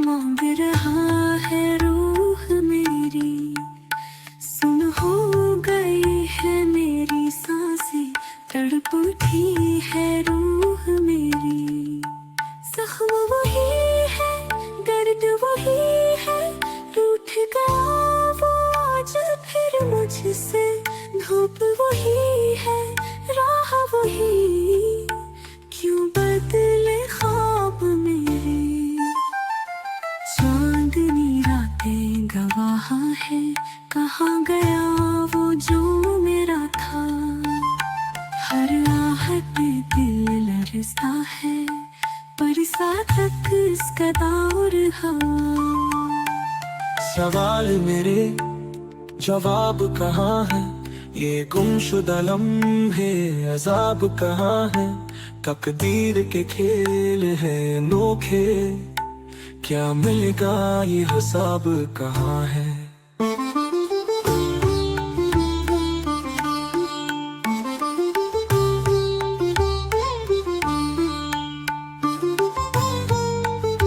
मांग रहा है रूह मेरी, सुन हो गई है मेरी सांसें, तड़प उठी है रूह मेरी। जख्म वही है, दर्द वही है, रूठ गया वो आज फिर मुझसे। धूप वही है, राह वही, क्यों बदले ख्वाब मेरे। चांदनी रातें गवाह है, कहाँ गया वो जो मेरा था। हर आहट में दिल लरज़ता है, पर साथक इसका दौर हवा। सवाल मेरे जवाब कहाँ है, ये गुमशुदा लम्हे अजाब कहाँ है। तकदीर के खेल है अनोखे, क्या मिलेगा ये हिसाब कहाँ है।